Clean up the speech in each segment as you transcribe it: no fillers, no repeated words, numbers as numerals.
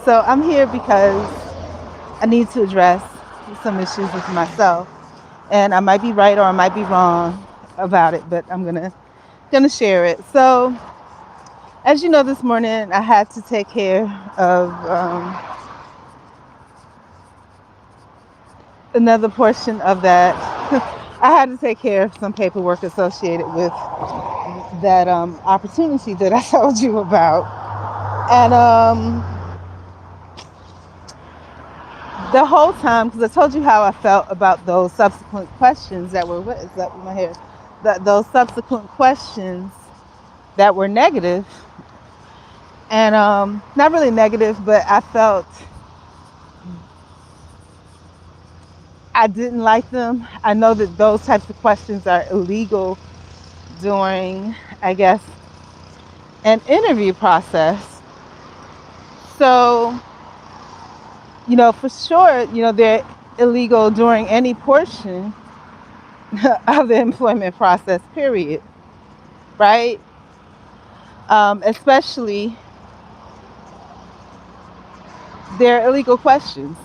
So I'm here because I need to address some issues with myself, and I might be right or I might be wrong about it, but I'm gonna share it. So, as you know, this morning I had to take care of another portion of that. I had to take care of some paperwork associated with that opportunity that I told you about, and the whole time, because I told you how I felt about those subsequent questions that were, what is that with my hair? Those subsequent questions that were negative, and not really negative, but I felt I didn't like them. I know that those types of questions are illegal during, I guess, an interview process. So, for sure, they're illegal during any portion of the employment process, period, right? Especially they're illegal questions.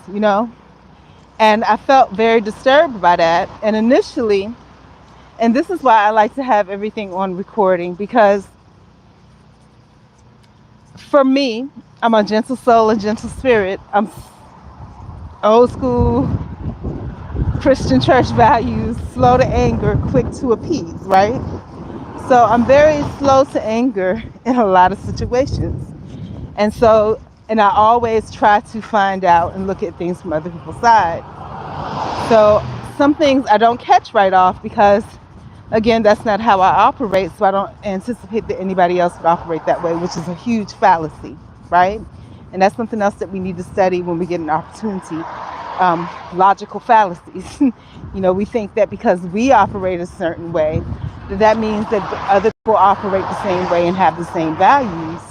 And I felt very disturbed by that. And initially, and this is why I like to have everything on recording, because for me, I'm a gentle soul, a gentle spirit. I'm old school Christian church values, slow to anger, quick to appease, right? So I'm very slow to anger in a lot of situations. And I always try to find out and look at things from other people's side. So some things I don't catch right off because, again, that's not how I operate. So I don't anticipate that anybody else would operate that way, which is a huge fallacy, right? And that's something else that we need to study when we get an opportunity. Logical fallacies. We think that because we operate a certain way, that means that other people operate the same way and have the same values.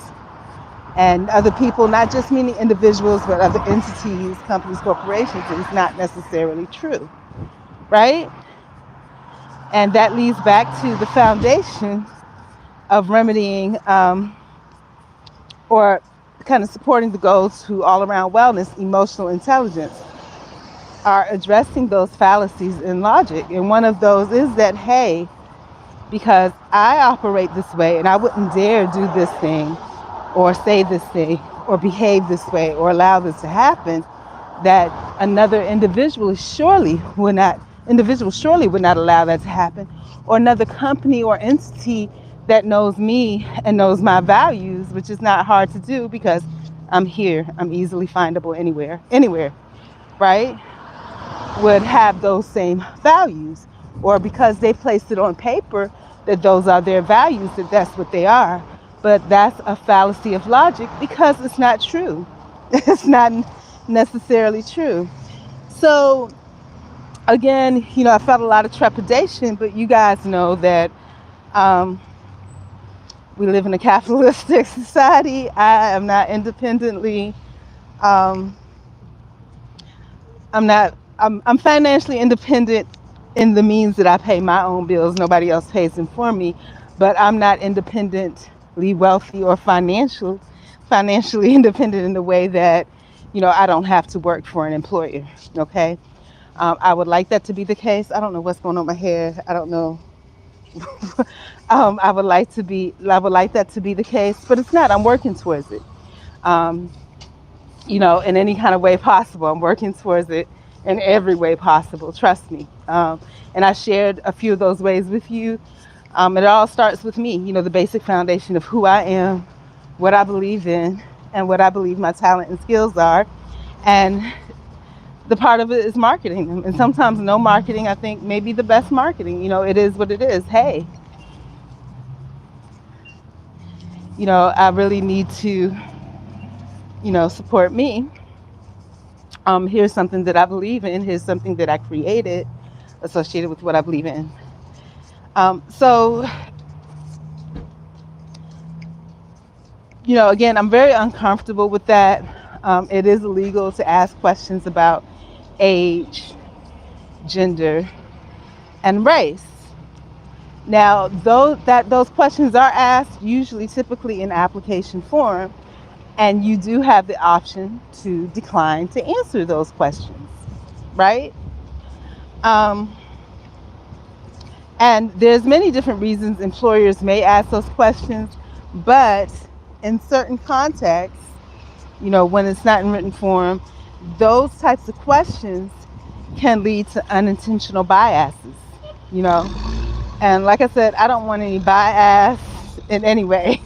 And other people, not just meaning individuals, but other entities, companies, corporations, is not necessarily true, right? And that leads back to the foundation of remedying or kind of supporting the goals to all around wellness, emotional intelligence, are addressing those fallacies in logic. And one of those is that, hey, because I operate this way and I wouldn't dare do this thing or say this thing or behave this way or allow this to happen, that another individual surely would not allow that to happen, or another company or entity that knows me and knows my values, which is not hard to do because I'm here, I'm easily findable anywhere, right? Would have those same values, or because they placed it on paper that those are their values, that that's what they are. But that's a fallacy of logic because it's not true. It's not necessarily true. So again, I felt a lot of trepidation, but you guys know that um, we live in a capitalistic society. I am not independently um, I'm financially independent in the means that I pay my own bills. Nobody else pays them for me, but I'm not independently wealthy or financially independent in the way that, I don't have to work for an employer. Okay. I would like that to be the case. I don't know what's going on with my hair. I don't know. I would like that to be the case, but it's not. I'm working towards it. Um, in any kind of way possible. I'm working towards it in every way possible. Trust me. And I shared a few of those ways with you. It all starts with me, the basic foundation of who I am, what I believe in, and what I believe my talent and skills are. And the part of it is marketing them. And sometimes no marketing, I think, may be the best marketing. It is what it is. Hey, I really need to, support me. Here's something that I believe in. Here's something that I created associated with what I believe in. So, again, I'm very uncomfortable with that. It is illegal to ask questions about age, gender, and race. Now, those questions are asked, usually typically in application form, And you do have the option to decline to answer those questions, right? Um, and there's many different reasons employers may ask those questions, but in certain contexts, when it's not in written form, those types of questions can lead to unintentional biases, you know. And like I said, I don't want any bias in any way.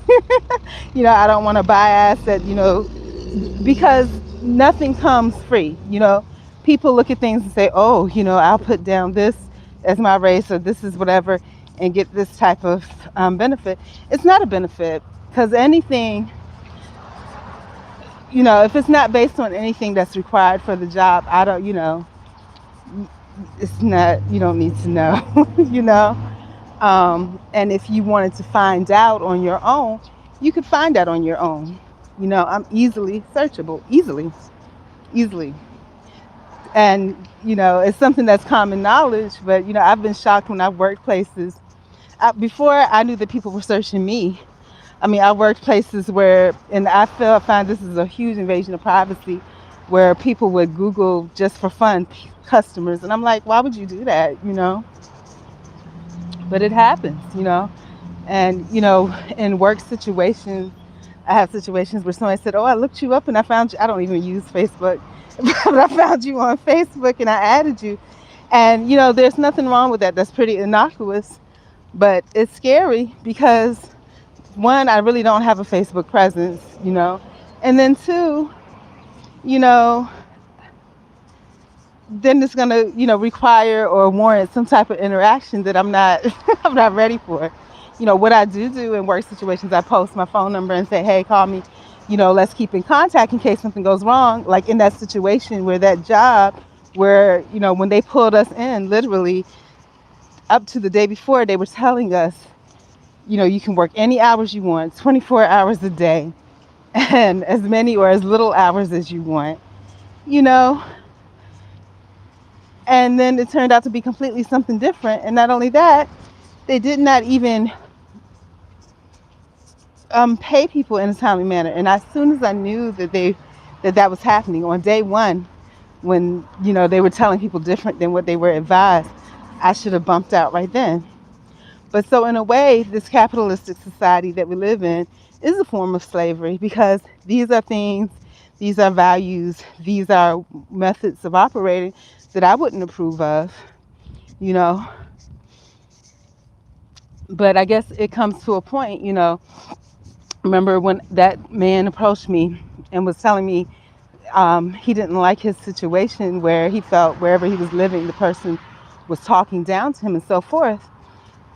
I don't want a bias that, because nothing comes free, People look at things and say, oh, I'll put down this as my race or this is whatever and get this type of benefit. It's not a benefit because anything, if it's not based on anything that's required for the job, I don't, it's not, you don't need to know, you know. And if you wanted to find out on your own, you could find out on your own. I'm easily searchable, easily. And, it's something that's common knowledge, but, I've been shocked when I've worked places. Before I knew that people were searching me, I mean, I worked places where, and find this is a huge invasion of privacy, where people would Google just for fun customers. And I'm like, why would you do that, But it happens, And, in work situations, I have situations where somebody said, oh, I looked you up and I found you. I don't even use Facebook, but I found you on Facebook and I added you. And, there's nothing wrong with that. That's pretty innocuous. But it's scary because, one, I really don't have a Facebook presence, And then two, you know, then it's going to, require or warrant some type of interaction that I'm not I'm not ready for. What I do in work situations, I post my phone number and say, hey, call me, let's keep in contact in case something goes wrong. Like in that situation where that job where, when they pulled us in, literally up to the day before, they were telling us, you can work any hours you want, 24 hours a day, and as many or as little hours as you want, you know. And then it turned out to be completely something different. And not only that, they did not even pay people in a timely manner. And as soon as I knew that was happening on day one, when they were telling people different than what they were advised, I should have bumped out right then. But so in a way, this capitalistic society that we live in is a form of slavery because these are things, these are values, these are methods of operating that I wouldn't approve of, you know. But I guess it comes to a point, remember when that man approached me and was telling me he didn't like his situation where he felt wherever he was living, the person was talking down to him and so forth.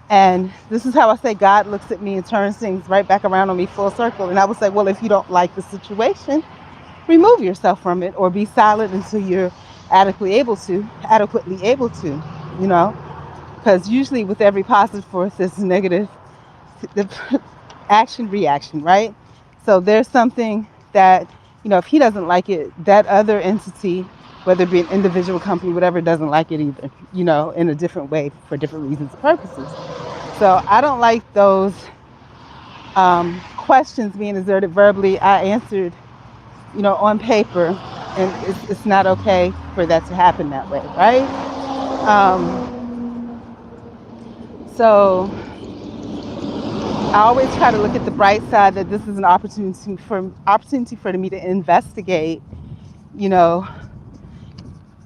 And this is how I say God looks at me and turns things right back around on me full circle. And I would say, well, if you don't like the situation, remove yourself from it or be silent until you're adequately able to, because usually with every positive force, there's a negative action reaction, right? So there's something that, if he doesn't like it, that other entity, whether it be an individual company, whatever, doesn't like it either, in a different way for different reasons and purposes. So I don't like those questions being exerted verbally. I answered, on paper, and it's not okay for that to happen that way, right? So I always try to look at the bright side that this is an opportunity for me to investigate,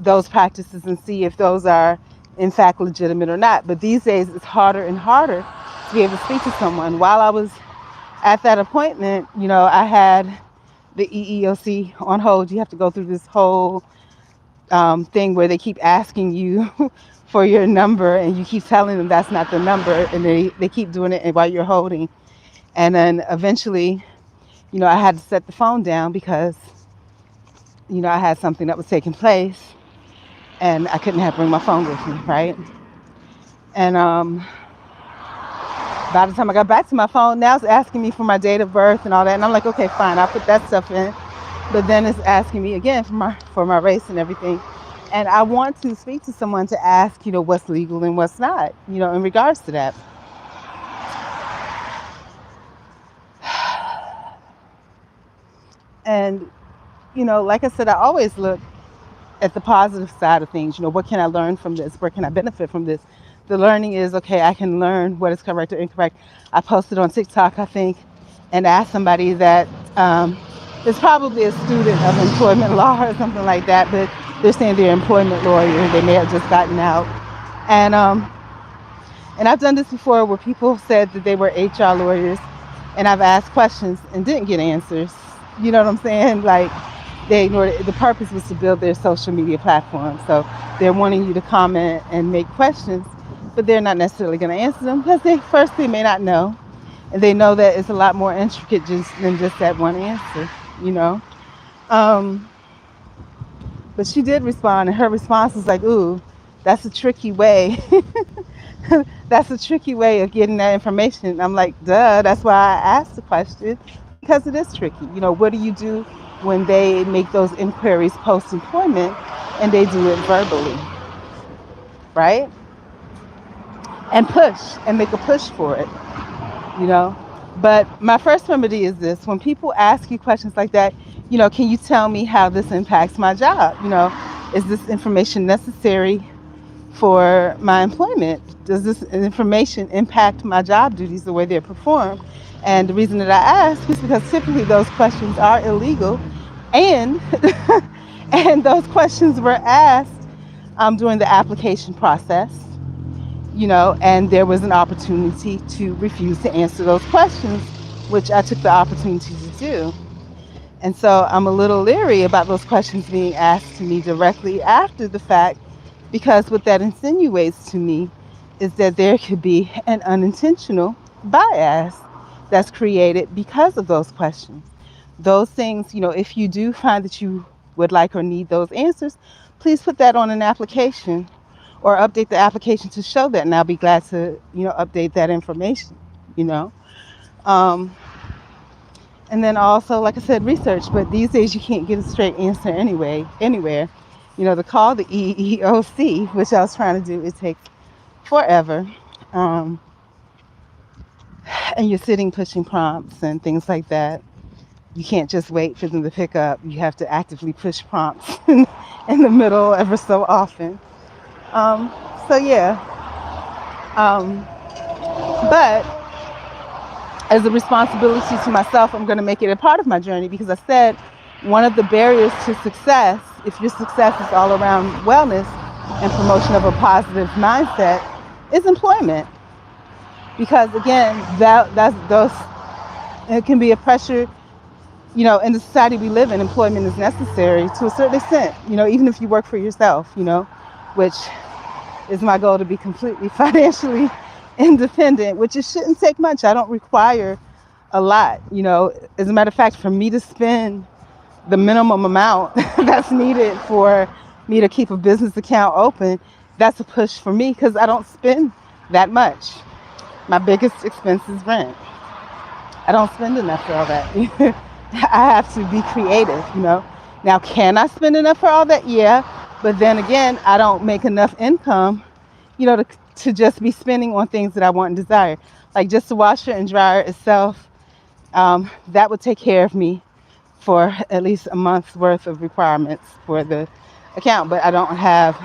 those practices and see if those are in fact legitimate or not. But these days it's harder and harder to be able to speak to someone. While I was at that appointment, I had the EEOC on hold. You have to go through this whole thing where they keep asking you for your number and you keep telling them that's not the number, and they keep doing it while you're holding. And then eventually, I had to set the phone down because, I had something that was taking place and I couldn't bring my phone with me, right? And by the time I got back to my phone, now it's asking me for my date of birth and all that. And I'm like, okay, fine, I'll put that stuff in. But then it's asking me again for my race and everything. And I want to speak to someone to ask, what's legal and what's not, in regards to that. And, like I said, I always look at the positive side of things. What can I learn from this? Where can I benefit from this? The learning is, okay, I can learn what is correct or incorrect. I posted on TikTok, I think, and asked somebody that is probably a student of employment law or something like that, but they're saying they're employment lawyer. They may have just gotten out. And and I've done this before where people said that they were HR lawyers, and I've asked questions and didn't get answers. You know what I'm saying? Like, they ignored it. The purpose was to build their social media platform. So they're wanting you to comment and make questions, but they're not necessarily going to answer them because they may not know. And they know that it's a lot more intricate than just that one answer, you know? Um, but she did respond, and her response was like, ooh, that's a tricky way. That's a tricky way of getting that information. I'm like, duh, that's why I asked the question, because it is tricky. What do you do when they make those inquiries post-employment and they do it verbally, right? And push and make a push for it, you know? But my first remedy is this: when people ask you questions like that, can you tell me how this impacts my job? Is this information necessary for my employment? Does this information impact my job duties, the way they're performed? And the reason that I ask is because typically those questions are illegal, and and those questions were asked during the application process, and there was an opportunity to refuse to answer those questions, which I took the opportunity to do. And so I'm a little leery about those questions being asked to me directly after the fact, because what that insinuates to me is that there could be an unintentional bias that's created because of those questions. Those things, if you do find that you would like or need those answers, please put that on an application or update the application to show that, and I'll be glad to, update that information, you know. Um, and then also, like I said, research, but these days you can't get a straight answer anywhere. To call the EEOC, which I was trying to do, it takes forever. Um, and you're sitting pushing prompts and things like that. You can't just wait for them to pick up. You have to actively push prompts in the middle ever so often. Um, so yeah, um, but as a responsibility to myself, I'm going to make it a part of my journey, because I said one of the barriers to success, if your success is all around wellness and promotion of a positive mindset, is employment. Because again, it can be a pressure. In the society we live in, employment is necessary to a certain extent. Even if you work for yourself, which is my goal, to be completely financially independent, which it shouldn't take much. I don't require a lot. As a matter of fact, for me to spend the minimum amount that's needed for me to keep a business account open, that's a push for me, because I don't spend that much. My biggest expense is rent. I don't spend enough for all that. I have to be creative, Now, can I spend enough for all that? Yeah. But then again, I don't make enough income, to just be spending on things that I want and desire. Like just the washer and dryer itself, that would take care of me for at least a month's worth of requirements for the account. But I don't have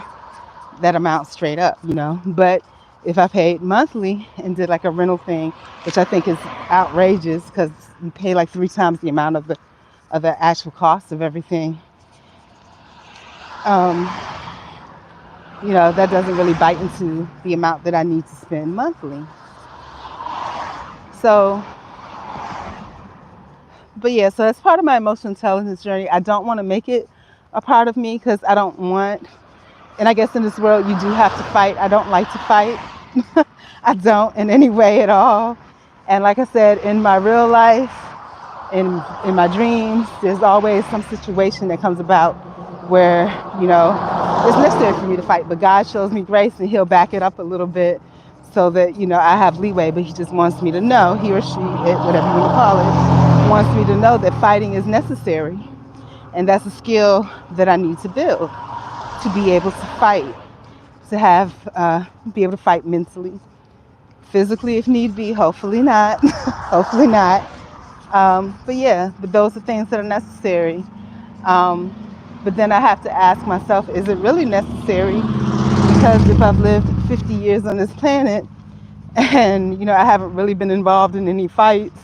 that amount straight up, But if I paid monthly and did like a rental thing, which I think is outrageous, because you pay like 3 times the amount of the actual cost of everything, that doesn't really bite into the amount that I need to spend monthly. So, but yeah, so that's part of my emotional intelligence journey. I don't want to make it a part of me, because I don't want, and I guess in this world you do have to fight. I don't like to fight. I don't in any way at all. And like I said, in my real life, in my dreams, there's always some situation that comes about where, it's necessary for me to fight. But God shows me grace, and he'll back it up a little bit so that, I have leeway. But he just wants me to know, he or she, whatever you want to call it, wants me to know that fighting is necessary. And that's a skill that I need to build, to be able to fight, to be able to fight mentally, physically if need be, hopefully not, hopefully not. But yeah, but those are things that are necessary. Um, but then I have to ask myself, is it really necessary? Because if I've lived 50 years on this planet and, I haven't really been involved in any fights,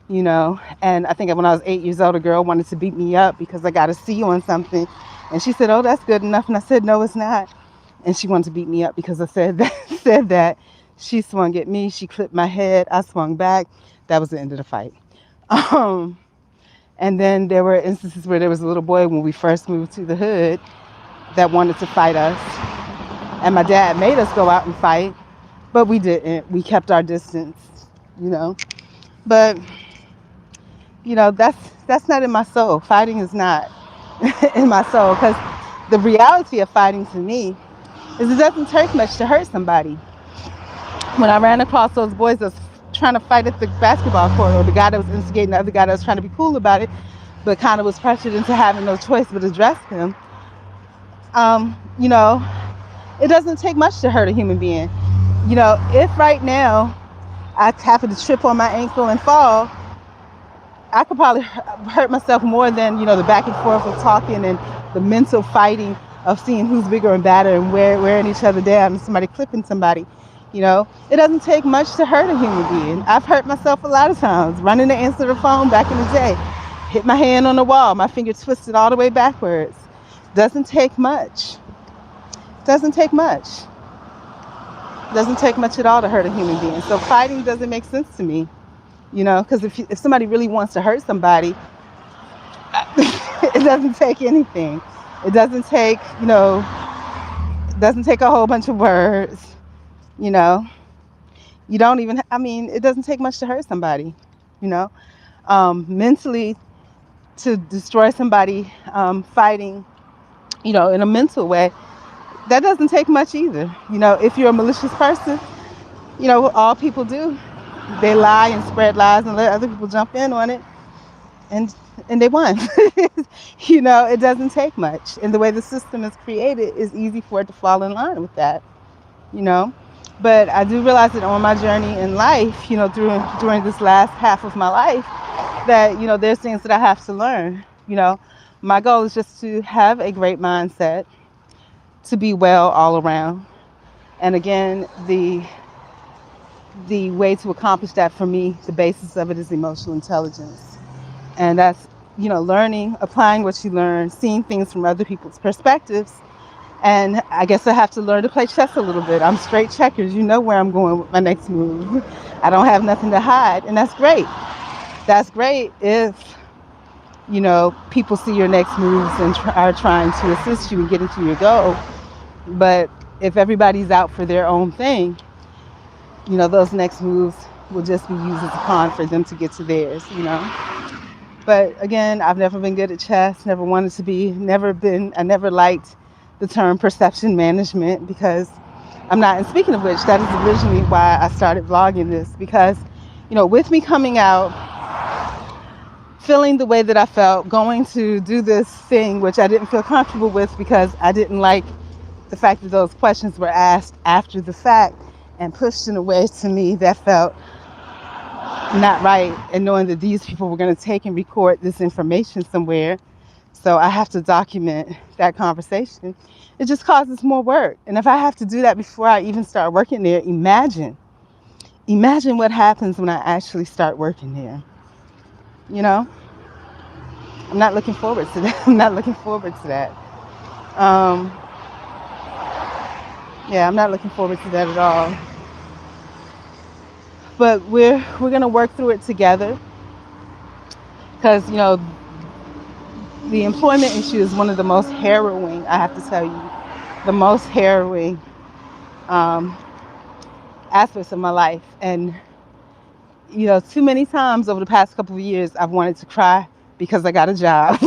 and I think when I was 8 years old, a girl wanted to beat me up because I got a C on something. And she said, oh, that's good enough. And I said, no, it's not. And she wanted to beat me up because I said that. said that. She swung at me. She clipped my head. I swung back. That was the end of the fight. Um, and then there were instances where there was a little boy when we first moved to the hood that wanted to fight us. And my dad made us go out and fight, but we didn't. We kept our distance, you know. But, that's not in my soul. Fighting is not in my soul, because the reality of fighting to me is it doesn't take much to hurt somebody. When I ran across those boys that was trying to fight at the basketball court, or the guy that was instigating the other guy that was trying to be cool about it, but kind of was pressured into having no choice but address him, um, you know, it doesn't take much to hurt a human being. If right now I happen to trip on my ankle and fall, I could probably hurt myself more than, the back and forth of talking and the mental fighting of seeing who's bigger and badder and wearing each other down and somebody clipping somebody. It doesn't take much to hurt a human being. I've hurt myself a lot of times, running to answer the phone back in the day, hit my hand on the wall, my finger twisted all the way backwards. Doesn't take much. Doesn't take much. Doesn't take much at all to hurt a human being. So fighting doesn't make sense to me, because if somebody really wants to hurt somebody, it doesn't take anything. It doesn't take, it doesn't take a whole bunch of words, you know. You don't even, it doesn't take much to hurt somebody, you know. Mentally, to destroy somebody, fighting, in a mental way, that doesn't take much either. If you're a malicious person, all people do, they lie and spread lies and let other people jump in on it, and they won. It doesn't take much. And the way the system is created is easy for it to fall in line with that, But I do realize that on my journey in life, during this last half of my life, that, there's things that I have to learn. My goal is just to have a great mindset, to be well all around. And again, the way to accomplish that for me, the basis of it is emotional intelligence. And that's, learning, applying what you learn, seeing things from other people's perspectives. And I guess I have to learn to play chess a little bit. I'm straight checkers. You know where I'm going with my next move. I don't have nothing to hide. And that's great. That's great if, people see your next moves and are trying to assist you in getting to your goal. But if everybody's out for their own thing, those next moves will just be used as a pawn for them to get to theirs, But again, I've never been good at chess, never wanted to be, I never liked the term perception management, because I'm not, and speaking of which, that is originally why I started vlogging this, because, with me coming out, feeling the way that I felt, going to do this thing, which I didn't feel comfortable with because I didn't like the fact that those questions were asked after the fact and pushed in a way to me that felt not right, and knowing that these people were going to take and record this information somewhere, so I have to document that conversation. It just causes more work. And if I have to do that before I even start working there, imagine what happens when I actually start working there. I'm not looking forward to that. I'm not looking forward to that. Yeah, I'm not looking forward to that at all. But we're gonna work through it together, because the employment issue is one of the most harrowing, I have to tell you, the most harrowing aspects of my life. And too many times over the past couple of years, I've wanted to cry because I got a job.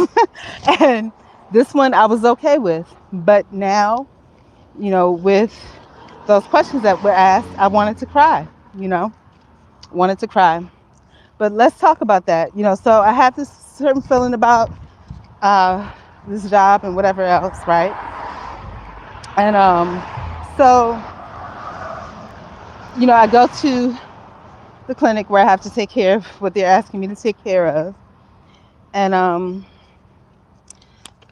And this one I was okay with. But now, with those questions that were asked, I wanted to cry, wanted to cry. But let's talk about that. So I have this certain feeling about this job and whatever else, right? And so, I go to the clinic where I have to take care of what they're asking me to take care of. And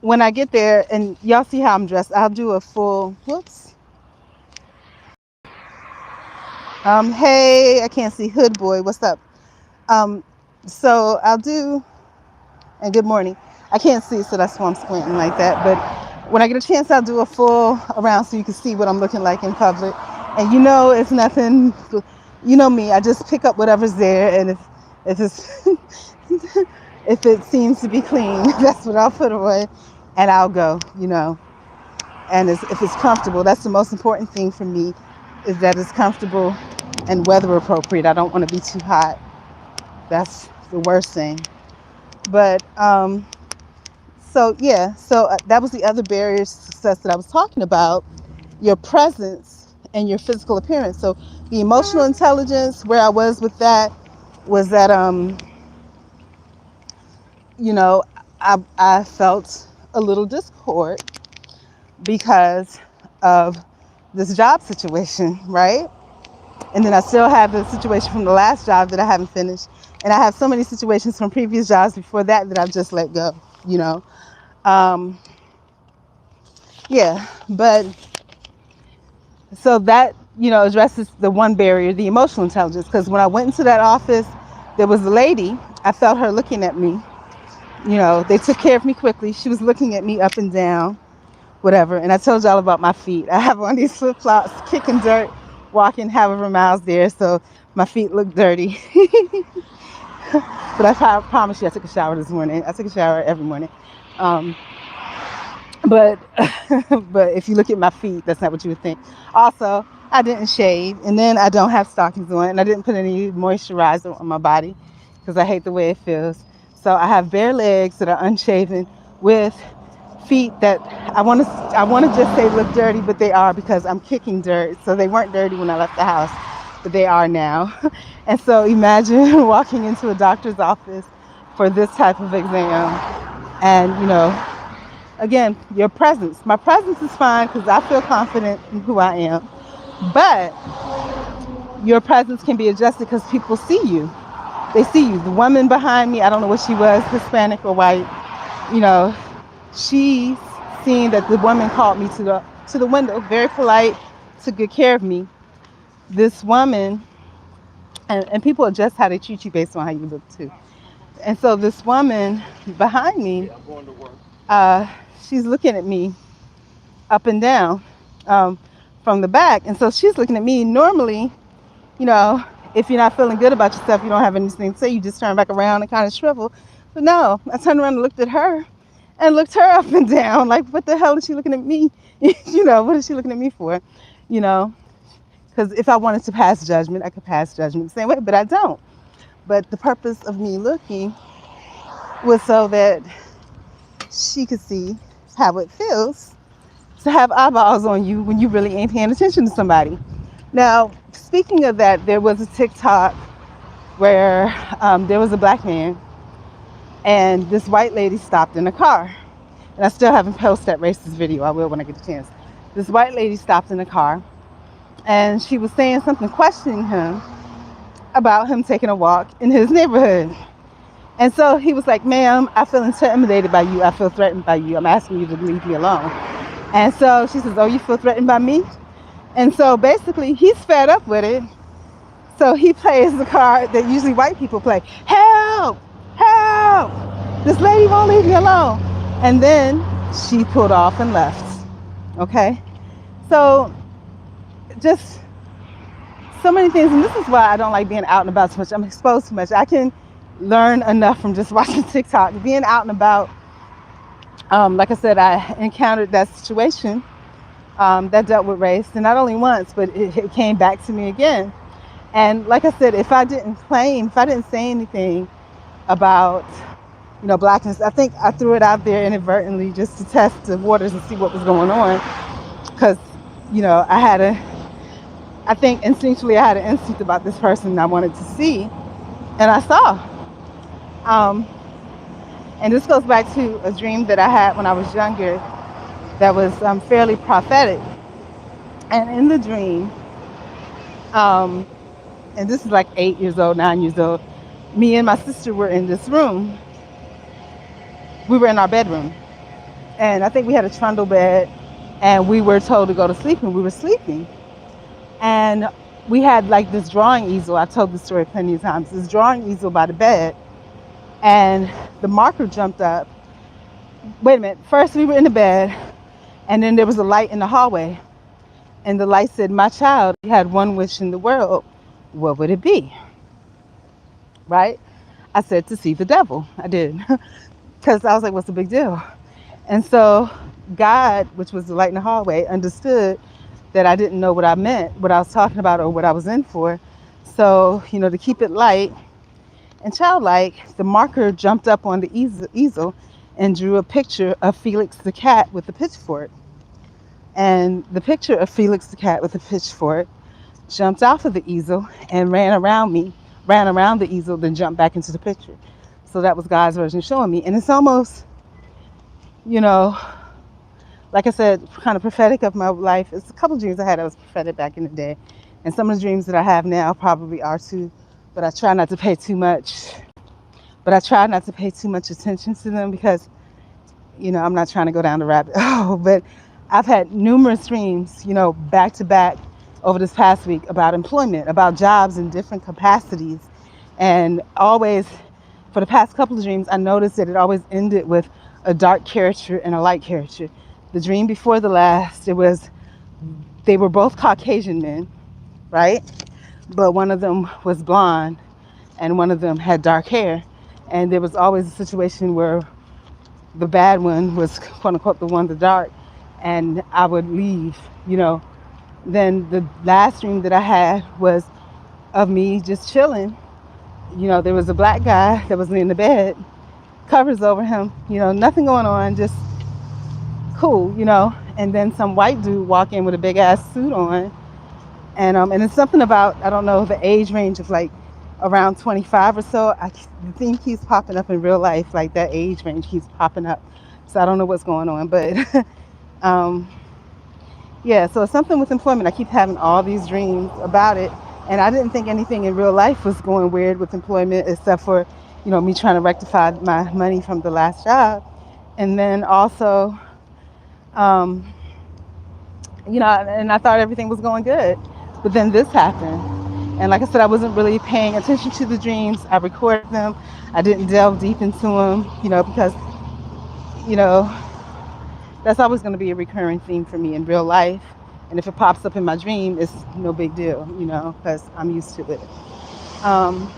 when I get there, and y'all see how I'm dressed, I'll do a full, whoops. Hey, I can't see Hood Boy, what's up? Um, so I'll do, and good morning. I can't see, so that's why I'm squinting like that. But when I get a chance, I'll do a full around so you can see what I'm looking like in public. And you know, it's nothing, you know me, I just pick up whatever's there. And if it's, if it seems to be clean, that's what I'll put away and I'll go, you know. And if it's comfortable, that's the most important thing for me, is that it's comfortable and weather appropriate. I don't want to be too hot. That's the worst thing. But so yeah, so that was the other barrier to success that I was talking about, your presence and your physical appearance. So the emotional intelligence, where I was with that was that you know, I felt a little discord because of this job situation, right? And then I still have the situation from the last job that I haven't finished. And I have so many situations from previous jobs before that that I've just let go, you know. Um, yeah, but so that, you know, addresses the one barrier, the emotional intelligence. Because when I went into that office, there was a lady, I felt her looking at me. You know, they took care of me quickly. She was looking at me up and down, whatever. And I told y'all about my feet. I have on these flip flops, kicking dirt, walking however miles there. So my feet look dirty. But I promise you, I took a shower this morning. I take a shower every morning. Um, but but if you look at my feet, that's not what you would think. Also, I didn't shave, and then I don't have stockings on, and I didn't put any moisturizer on my body because I hate the way it feels. So I have bare legs that are unshaven with feet that I want to just say look dirty, but they are, because I'm kicking dirt. So they weren't dirty when I left the house, but they are now. And so imagine walking into a doctor's office for this type of exam, and you know, again, your presence. My presence is fine because I feel confident in who I am, but your presence can be adjusted because people see you. They see you. The woman behind me, I don't know what she was, Hispanic or white, you know, she seen that the woman called me to the window, very polite, took good care of me. This woman, and people adjust how they treat you based on how you look too. And so this woman behind me, uh, she's looking at me up and down from the back. And so she's looking at me. Normally, you know, if you're not feeling good about yourself, you don't have anything to say, you just turn back around and kind of shrivel. But no, I turned around and looked at her and looked her up and down. Like, what the hell is she looking at me? You know, what is she looking at me for? You know, because if I wanted to pass judgment, I could pass judgment the same way, but I don't. But the purpose of me looking was so that she could see how it feels to have eyeballs on you when you really ain't paying attention to somebody. Now, speaking of that, there was a TikTok where there was a black man and this white lady stopped in a car. And I still haven't posted that racist video. I will when I get the chance. This white lady stopped in a car and she was saying something, questioning him about him taking a walk in his neighborhood. And so he was like, ma'am, I feel intimidated by you. I feel threatened by you. I'm asking you to leave me alone. And so she says, oh, you feel threatened by me? And so basically he's fed up with it. So he plays the card that usually white people play. Help, help, this lady won't leave me alone. And then she pulled off and left. Okay. So just so many things. And this is why I don't like being out and about too much. I'm exposed too much. I can learn enough from just watching TikTok. Being out and about, like I said, I encountered that situation that dealt with race, and not only once, but it came back to me again. And like I said, if I didn't say anything about, you know, blackness, I think I threw it out there inadvertently just to test the waters and see what was going on. Because, you know, I think instinctually I had an instinct about this person I wanted to see, and I saw. And this goes back to a dream that I had when I was younger that was fairly prophetic. And in the dream, and this is like 8 years old, 9 years old. Me and my sister were in this room. We were in our bedroom, and I think we had a trundle bed, and we were told to go to sleep, and we were sleeping. And we had like this drawing easel. I told the story plenty of times. This drawing easel by the bed, and the marker jumped up. Wait a minute. First, we were in the bed, and then there was a light in the hallway, and the light said, "My child, you had one wish in the world. What would it be?" Right? I said, "To see the devil." I did, because I was like, "What's the big deal?" And so God, which was the light in the hallway, understood that I didn't know what I meant, what I was talking about, or what I was in for. So, to keep it light and childlike, the marker jumped up on the easel and drew a picture of Felix the cat with the pitchfork. And the picture of Felix the cat with the pitchfork jumped off of the easel and ran around me, ran around the easel, then jumped back into the picture. So that was God's version showing me. And it's almost, you know, like I said, kind of prophetic of my life. It's a couple of dreams I had that was prophetic back in the day. And some of the dreams that I have now probably are too, but I try not to pay too much. But I try not to pay too much attention to them because, I'm not trying to go down the rabbit hole. But I've had numerous dreams, back to back over this past week about employment, about jobs in different capacities. And always, for the past couple of dreams, I noticed that it always ended with a dark character and a light character. The dream before the last, they were both Caucasian men, right? But one of them was blonde and one of them had dark hair. And there was always a situation where the bad one was, quote unquote, the one, the dark, and I would leave, Then the last dream that I had was of me just chilling. There was a black guy that was in the bed, covers over him, nothing going on, just cool, And then some white dude walk in with a big ass suit on, and it's something about, I don't know, the age range of like around 25 or so. The thing keeps popping up in real life, like that age range keeps popping up. So I don't know what's going on, but um, yeah. So it's something with employment. I keep having all these dreams about it, and I didn't think anything in real life was going weird with employment, except for me trying to rectify my money from the last job, and then also. Um, and I thought everything was going good. But then this happened. And like I said, I wasn't really paying attention to the dreams. I recorded them. I didn't delve deep into them, because, you know, that's always going to be a recurring theme for me in real life. And if it pops up in my dream, it's no big deal, because I'm used to it. Um,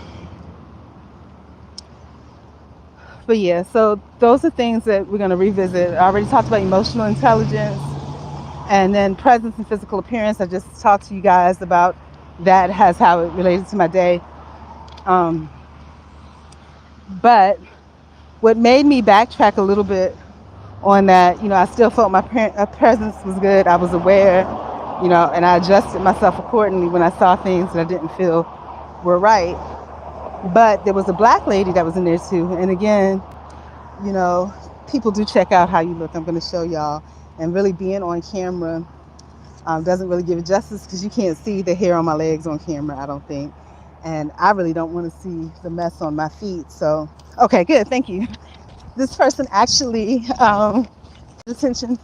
but yeah, so those are things that we're going to revisit. I already talked about emotional intelligence. And then presence and physical appearance, I just talked to you guys about that, has how it related to my day. But what made me backtrack a little bit on that, I still felt my presence was good. I was aware, and I adjusted myself accordingly when I saw things that I didn't feel were right. But there was a black lady that was in there too. And again, people do check out how you look. I'm going to show y'all. And really being on camera doesn't really give it justice because you can't see the hair on my legs on camera, I don't think. And I really don't want to see the mess on my feet. So, okay, good, thank you. This person actually, attention,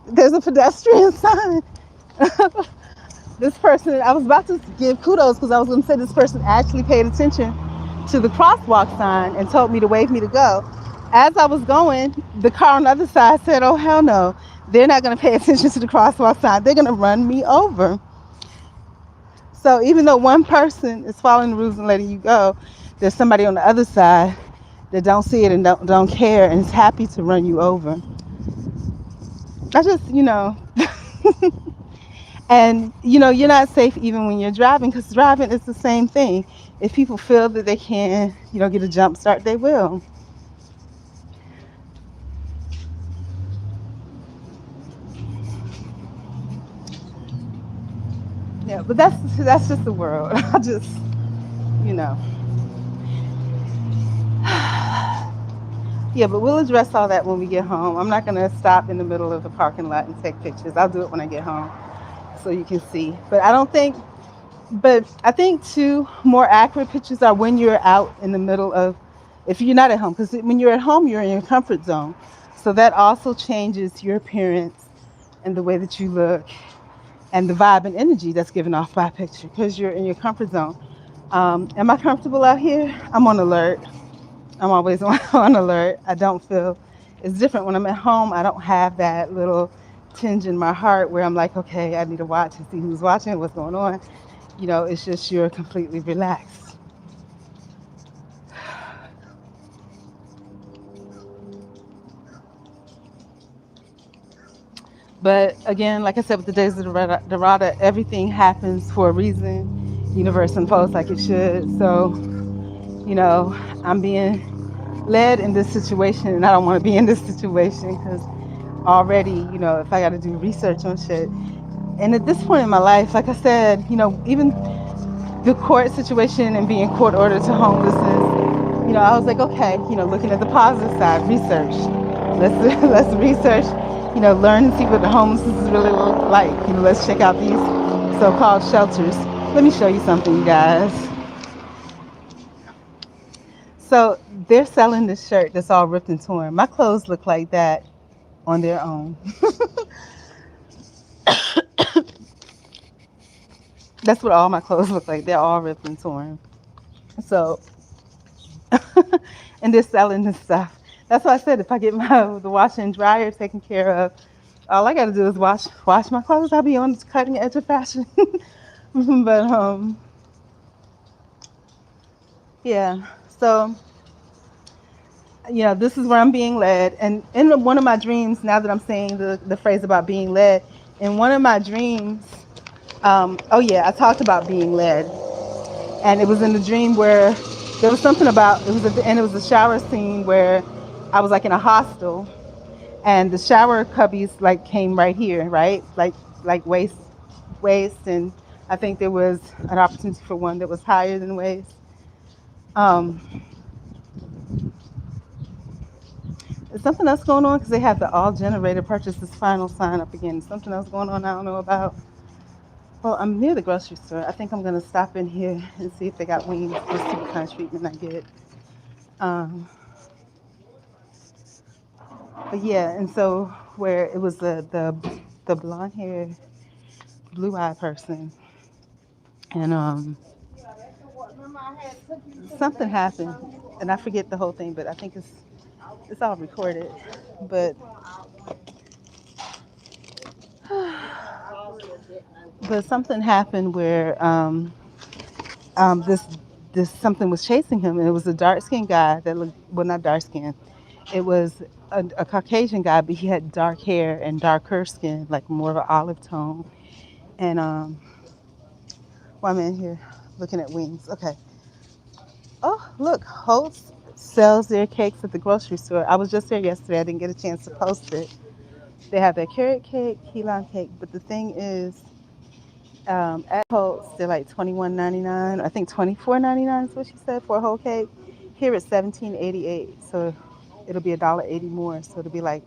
there's a pedestrian sign. This person, I was about to give kudos because I was going to say this person actually paid attention to the crosswalk sign and told me to wave me to go. As I was going, the car on the other side said, oh, hell no. They're not going to pay attention to the crosswalk sign. They're going to run me over. So even though one person is following the rules and letting you go, there's somebody on the other side that don't see it and don't care and is happy to run you over. I just, and, you're not safe even when you're driving because driving is the same thing. If people feel that they can, get a jump start, they will. Yeah, but that's just the world. I just, yeah, but we'll address all that when we get home. I'm not going to stop in the middle of the parking lot and take pictures. I'll do it when I get home so you can see. But I don't think But I think two more accurate pictures are when you're out in the middle of, if you're not at home, because when you're at home, you're in your comfort zone. So that also changes your appearance and the way that you look and the vibe and energy that's given off by a picture because you're in your comfort zone. Am I comfortable out here? I'm on alert. I'm always on alert. I don't feel it's different when I'm at home. I don't have that little tinge in my heart where I'm like, okay, I need to watch and see who's watching, what's going on. It's just you're completely relaxed. But again, like I said, with the days of the Rada, everything happens for a reason. Universe unfolds like it should. So, you know, I'm being led in this situation, and I don't want to be in this situation because already, if I got to do research on shit. And at this point in my life, like I said, even the court situation and being court ordered to homelessness, I was like, okay, looking at the positive side, research. Let's let's research, learn and see what the homelessness is really like. Let's check out these so-called shelters. Let me show you something, you guys. So they're selling this shirt that's all ripped and torn. My clothes look like that on their own. That's what all my clothes look like. They're all ripped and torn. So, and they're selling this stuff. That's why I said if I get the washer and dryer taken care of, all I got to do is wash my clothes. I'll be on the cutting edge of fashion. But yeah. So this is where I'm being led. And in one of my dreams, now that I'm saying the phrase about being led, in one of my dreams, oh yeah, I talked about being led. And it was in the dream where there was something about, it was at the end, it was a shower scene where I was like in a hostel and the shower cubbies like came right here, right? Like waist. And I think there was an opportunity for one that was higher than waist. Um, Is something else going on? Because they have the all generator purchases final sign up again. Is something else going on I don't know about? Well, I'm near the grocery store. I think I'm going to stop in here and see if they got wings, just see what kind of treatment I get. Um, but yeah, and so where it was the blonde haired, blue eyed person, and something happened, and I forget the whole thing, but I think it's all recorded. But something happened where this something was chasing him, and it was a dark skinned guy that looked, well, not dark skinned. It was a Caucasian guy, but he had dark hair and darker skin, like more of an olive tone. And well, I'm in here looking at wings. Okay. Oh, look, Holtz sells their cakes at the grocery store. I was just there yesterday. I didn't get a chance to post it. They have their carrot cake, key lime cake, but the thing is, at Holtz they're like $21.99. I think $24.99 is what she said for a whole cake. Here it's $17.88, so it'll be $1.80 more. So it'll be like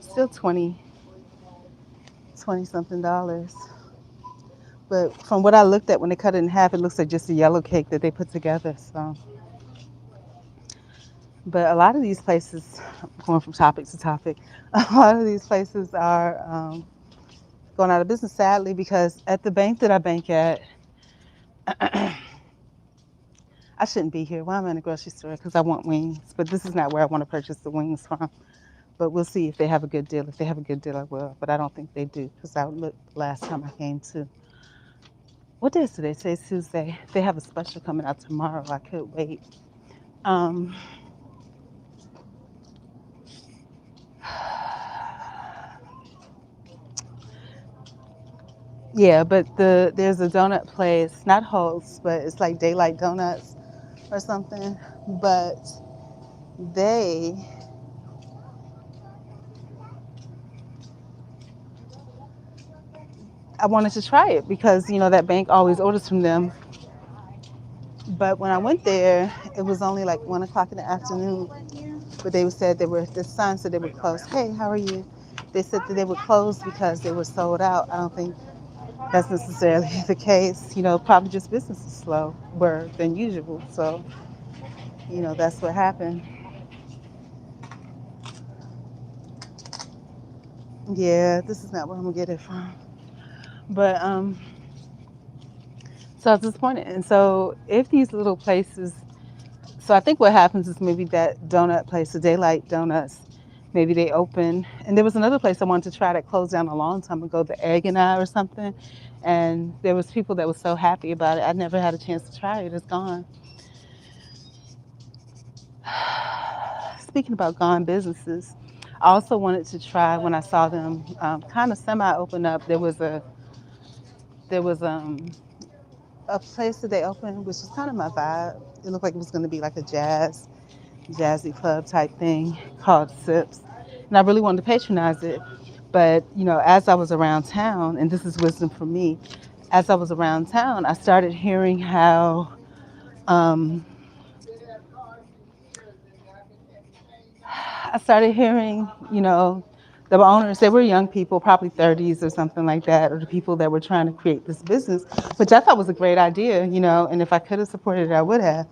still 20 something dollars. But from what I looked at when they cut it in half, it looks like just a yellow cake that they put together. So, but a lot of these places, going from topic to topic, a lot of these places are going out of business, sadly, because at the bank that I bank at, I shouldn't be here. Why am I in the grocery store? Because I want wings. But this is not where I want to purchase the wings from. But we'll see if they have a good deal. If they have a good deal, I will. But I don't think they do because I looked last time I came to. What day is today? Today's Tuesday. They have a special coming out tomorrow. I could wait. Um, yeah, but there's a donut place, not Holtz, but it's like Daylight Donuts or something. But they I wanted to try it because that bank always orders from them. But when I went there, it was only like 1 o'clock in the afternoon. But they said the sign said they were closed. Hey, how are you? They said that they were closed because they were sold out. I don't think that's necessarily the case. Probably just business is slower than usual. So, that's what happened. Yeah, this is not where I'm gonna get it from. But so I was disappointed. And so if these little places, so I think what happens is maybe that donut place, the Daylight Donuts, maybe they open. And there was another place I wanted to try that closed down a long time ago, the Egg and I or something. And there was people that were so happy about it. I never had a chance to try it. It's gone. Speaking about gone businesses, I also wanted to try when I saw them kind of semi open up. There was a place that they opened, which was kind of my vibe. It looked like it was going to be like a jazzy club type thing called Sips, and I really wanted to patronize it. But as I was around town, and this is wisdom for me, as I was around town, I started hearing how um, I started hearing, the owners, they were young people, probably 30s or something like that, or the people that were trying to create this business, which I thought was a great idea, and if I could have supported it, I would have.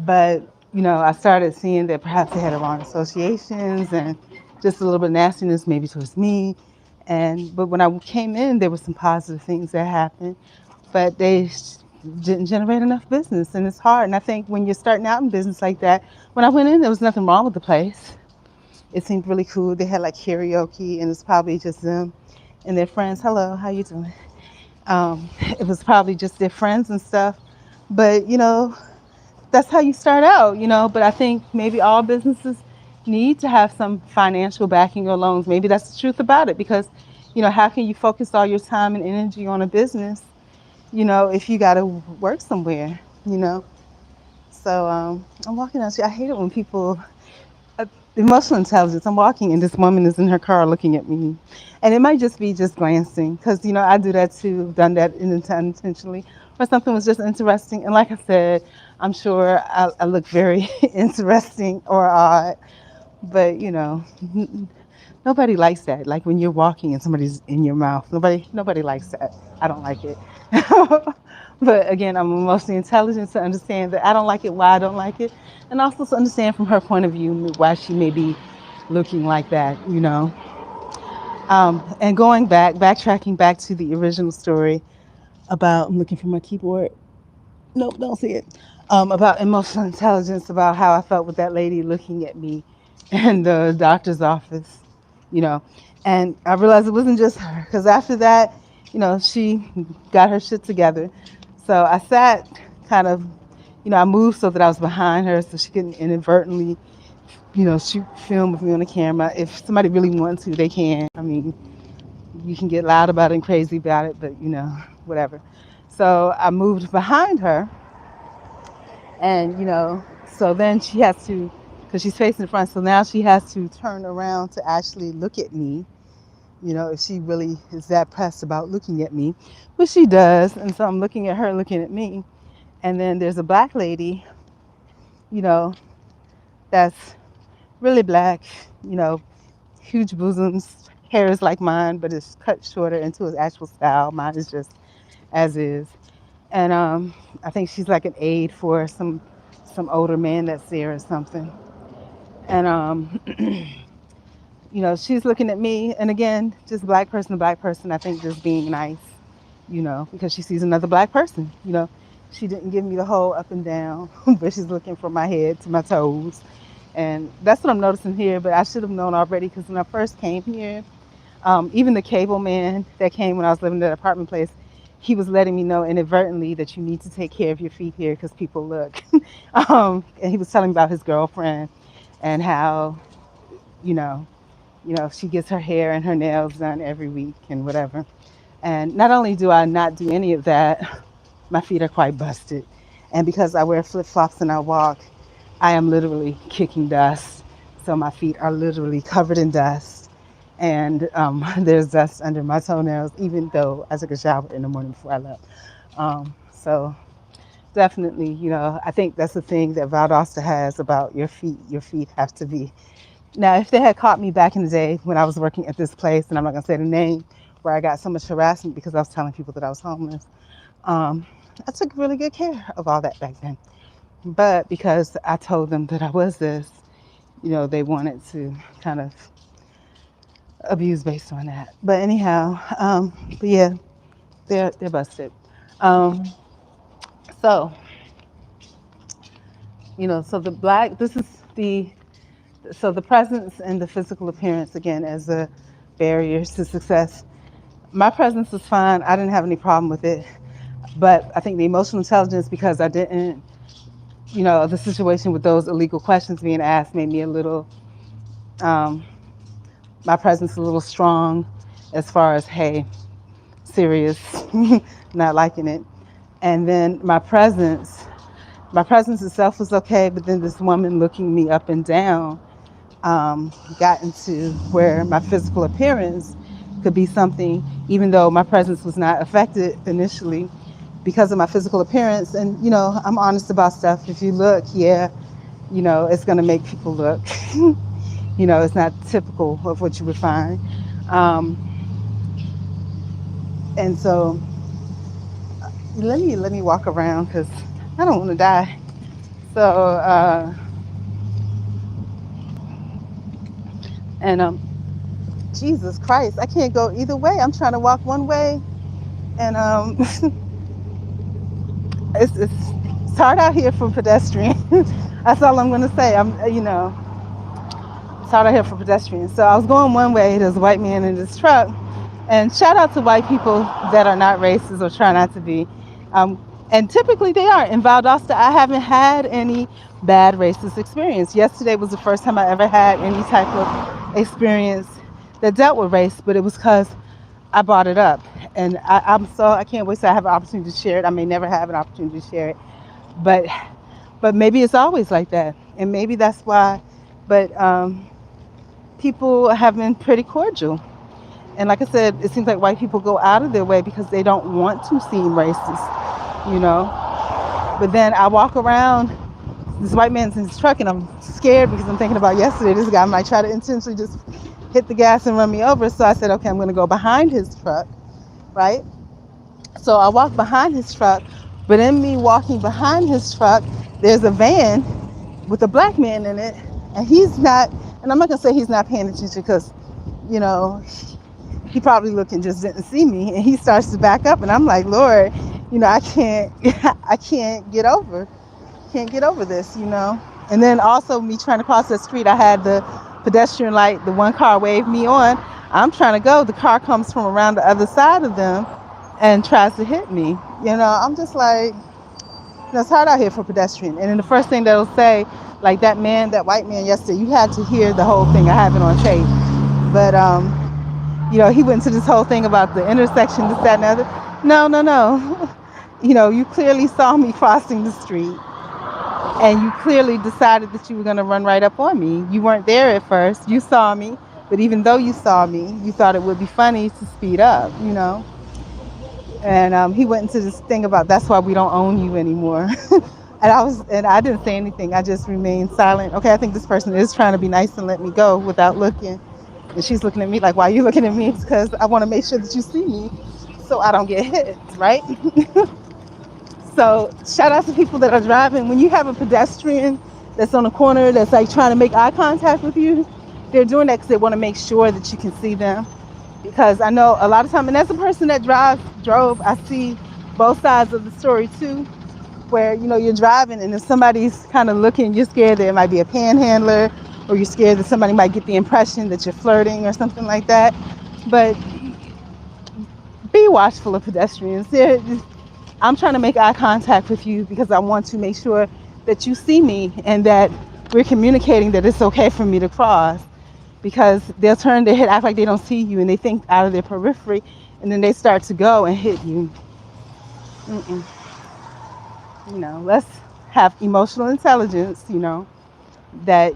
But, I started seeing that perhaps they had the wrong associations and just a little bit of nastiness maybe towards me. But when I came in, there were some positive things that happened, but they didn't generate enough business, and it's hard. And I think when you're starting out in business like that, when I went in, there was nothing wrong with the place. It seemed really cool. They had like karaoke, and it's probably just them and their friends. Hello, how you doing? It was probably just their friends and stuff. But that's how you start out. But I think maybe all businesses need to have some financial backing or loans. Maybe that's the truth about it, because how can you focus all your time and energy on a business, if you got to work somewhere, you know? So I'm walking down the street. I hate it when people uh, emotional intelligence. I'm walking and this woman is in her car looking at me, and it might just be just glancing, because I do that too. Done that unintentionally, or something was just interesting. And like I said, I'm sure I look very interesting or odd, but nobody likes that. Like when you're walking and somebody's in your mouth. Nobody likes that. I don't like it. But again, I'm emotionally intelligent to understand that I don't like it, why I don't like it, and also to understand from her point of view why she may be looking like that. And backtracking back to the original story about, I'm looking for my keyboard. Nope, don't see it. About emotional intelligence, about how I felt with that lady looking at me in the doctor's office, you know. And I realized it wasn't just her, because after that, she got her shit together. So I sat kind of, I moved so that I was behind her so she couldn't inadvertently, shoot film with me on the camera. If somebody really wants to, they can. I mean, you can get loud about it and crazy about it, but whatever. So I moved behind her, and so then she has to, because she's facing the front, so now she has to turn around to actually look at me, if she really is that pressed about looking at me, which she does. And so I'm looking at her looking at me, and then there's a black lady, you know that's really black, you know huge bosoms, hair is like mine, but it's cut shorter into its actual style. Mine is just as is. And I think she's like an aide for some older man that's there or something. And she's looking at me, and again, just black person to black person. I think just being nice, because she sees another black person. She didn't give me the whole up and down, but she's looking from my head to my toes, and that's what I'm noticing here. But I should have known already, because when I first came here, even the cable man that came when I was living in that apartment place, he was letting me know inadvertently that you need to take care of your feet here because people look. And he was telling me about his girlfriend and how, you know, she gets her hair and her nails done every week and whatever. And not only do I not do any of that, my feet are quite busted. And because I wear flip flops and I walk, I am literally kicking dust. So my feet are literally covered in dust. And there's dust under my toenails, even though I took a shower in the morning before I left. So definitely, I think that's the thing that Valdosta has about your feet. Your feet have to be. Now, if they had caught me back in the day when I was working at this place, and I'm not going to say the name, where I got so much harassment because I was telling people that I was homeless. Um, I took really good care of all that back then. But because I told them that I was this, they wanted to kind of abuse based on that. But anyhow, but yeah, they're busted. Um, so so the black, this is the presence and the physical appearance again as a barriers to success. My presence was fine. I didn't have any problem with it. But I think the emotional intelligence, because I didn't, the situation with those illegal questions being asked made me a little, um, my presence a little strong as far as, hey, serious, not liking it. And then my presence itself was okay, but then this woman looking me up and down got into where my physical appearance could be something, even though my presence was not affected initially because of my physical appearance. And, I'm honest about stuff. If you look, yeah, it's going to make people look. It's not typical of what you would find. Um, and so let me walk around because I don't want to die. So, and Jesus Christ, I can't go either way. I'm trying to walk one way, and it's hard out here for pedestrians. That's all I'm gonna say. It's hard out here for pedestrians. So I was going one way. There's a white man in this truck, and shout out to white people that are not racist or try not to be. And typically they aren't. In Valdosta, I haven't had any bad racist experience. Yesterday was the first time I ever had any type of experience that dealt with race, but it was because I brought it up. And I can't wait till I have an opportunity to share it. I may never have an opportunity to share it, but maybe it's always like that, and maybe that's why. But people have been pretty cordial. And like I said, it seems like white people go out of their way because they don't want to seem racist, you know. But then I walk around, this white man's in his truck, and I'm scared because I'm thinking about yesterday. This guy might try to intentionally just hit the gas and run me over. So I said, okay, I'm going to go behind his truck, right? So I walk behind his truck, but in me walking behind his truck, there's a van with a black man in it, and he's not, and I'm not going to say he's not paying attention because, you know, he probably looked and just didn't see me, and he starts to back up, and I'm like, Lord, I can't get over this, And then also me trying to cross the street, I had the pedestrian light, the one car waved me on. I'm trying to go, the car comes from around the other side of them and tries to hit me. I'm just like, it's hard out here for pedestrian. And then the first thing they'll say, like that white man yesterday, you had to hear the whole thing. I have it on tape. But he went into this whole thing about the intersection, this, that, and the other. No. You clearly saw me crossing the street, and you clearly decided that you were going to run right up on me. You weren't there at first. You saw me, but even though you saw me, you thought it would be funny to speed up, And he went into this thing about that's why we don't own you anymore. and I didn't say anything. I just remained silent. Okay, I think this person is trying to be nice and let me go without looking. And she's looking at me like, why are you looking at me? It's because I want to make sure that you see me so I don't get hit, right? So shout out to people that are driving. When you have a pedestrian that's on the corner that's like trying to make eye contact with you, they're doing that because they want to make sure that you can see them. Because I know a lot of time, and as a person that drove, I see both sides of the story too, where you're driving and if somebody's kind of looking, you're scared that it might be a panhandler, or you're scared that somebody might get the impression that you're flirting or something like that. But be watchful of pedestrians. I'm trying to make eye contact with you because I want to make sure that you see me and that we're communicating that it's okay for me to cross, because they'll turn their head, act like they don't see you, and they think out of their periphery, and then they start to go and hit you. Let's have emotional intelligence, that,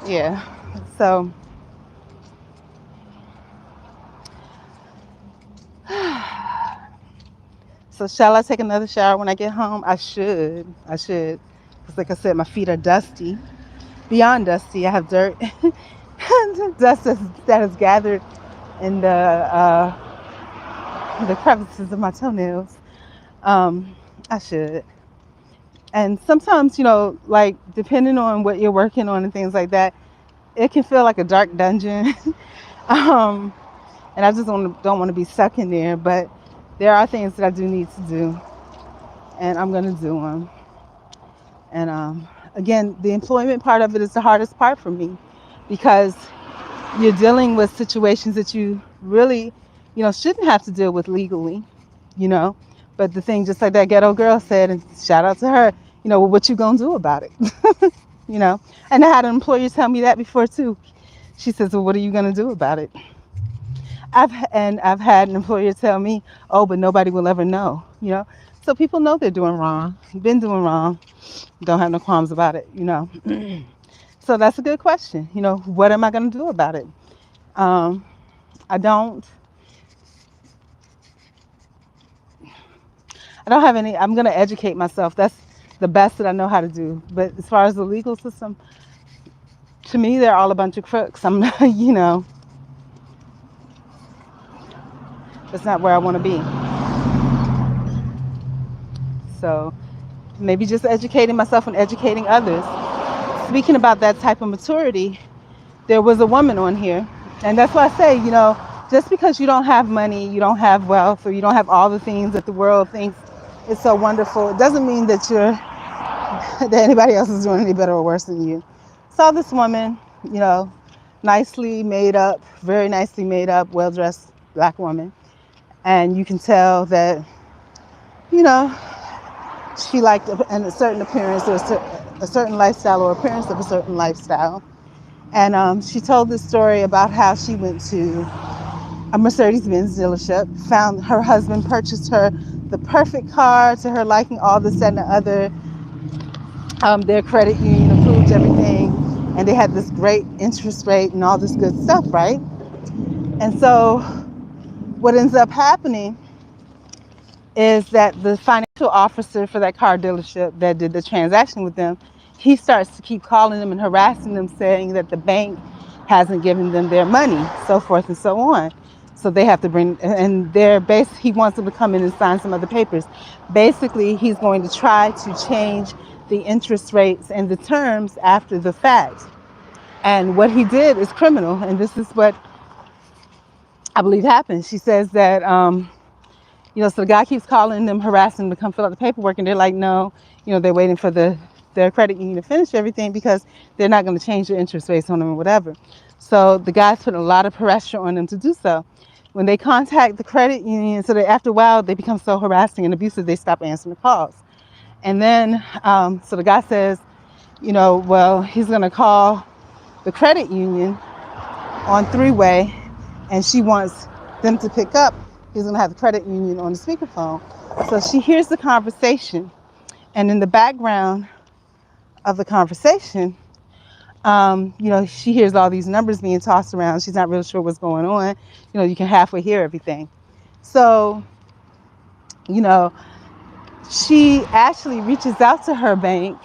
yeah. So shall I take another shower when I get home? I should. Because like I said, my feet are dusty. beyond dusty. I have dirt, dust that has gathered in the crevices of my toenails. I should. And sometimes, like depending on what you're working on and things like that, it can feel like a dark dungeon. um, and I just don't want to be stuck in there. But there are things that I do need to do, and I'm going to do them. And again, the employment part of it is the hardest part for me because you're dealing with situations that you really, shouldn't have to deal with legally, you know. But the thing, just like that ghetto girl said, and shout out to her, well, what you gonna do about it? you know. And I had an employer tell me that before too. She says, well, what are you gonna do about it? I've had an employer tell me, oh, but nobody will ever know. So people know they're doing wrong, been doing wrong, don't have no qualms about it. So that's a good question. What am I gonna do about it? I don't have any. I'm going to educate myself. That's the best that I know how to do. But as far as the legal system, to me, they're all a bunch of crooks. I'm not, that's not where I want to be. So maybe just educating myself and educating others. Speaking about that type of maturity, there was a woman on here. And that's why I say, just because you don't have money, you don't have wealth, or you don't have all the things that the world thinks is so wonderful, it doesn't mean that that anybody else is doing any better or worse than you. Saw this woman, nicely made up, very nicely made up, well-dressed black woman. And you can tell that, she liked a certain appearance or a certain lifestyle or appearance of a certain lifestyle. And she told this story about how she went to a Mercedes-Benz dealership, found her husband purchased her the perfect car to her liking, all this, that, and the other. Their credit union approved everything, and they had this great interest rate and all this good stuff, right? And so what ends up happening is that the financial officer for that car dealership that did the transaction with them, he starts to keep calling them and harassing them, saying that the bank hasn't given them their money, so forth and so on. So they have to bring, and he wants them to come in and sign some other papers. Basically, he's going to try to change the interest rates and the terms after the fact. And what he did is criminal, and this is what I believe happened. She says that, so the guy keeps calling them, harassing them to come fill out the paperwork, and they're like, no, they're waiting for their credit union to finish everything because they're not going to change the interest rates on them or whatever. So the guy's put a lot of pressure on them to do so. When they contact the credit union, so that after a while they become so harassing and abusive, they stop answering the calls. And then, so the guy says, well, he's going to call the credit union on three-way, and she wants them to pick up. He's going to have the credit union on the speakerphone. So she hears the conversation, and in the background of the conversation, she hears all these numbers being tossed around. She's not really sure what's going on. You can halfway hear everything. So, she actually reaches out to her bank,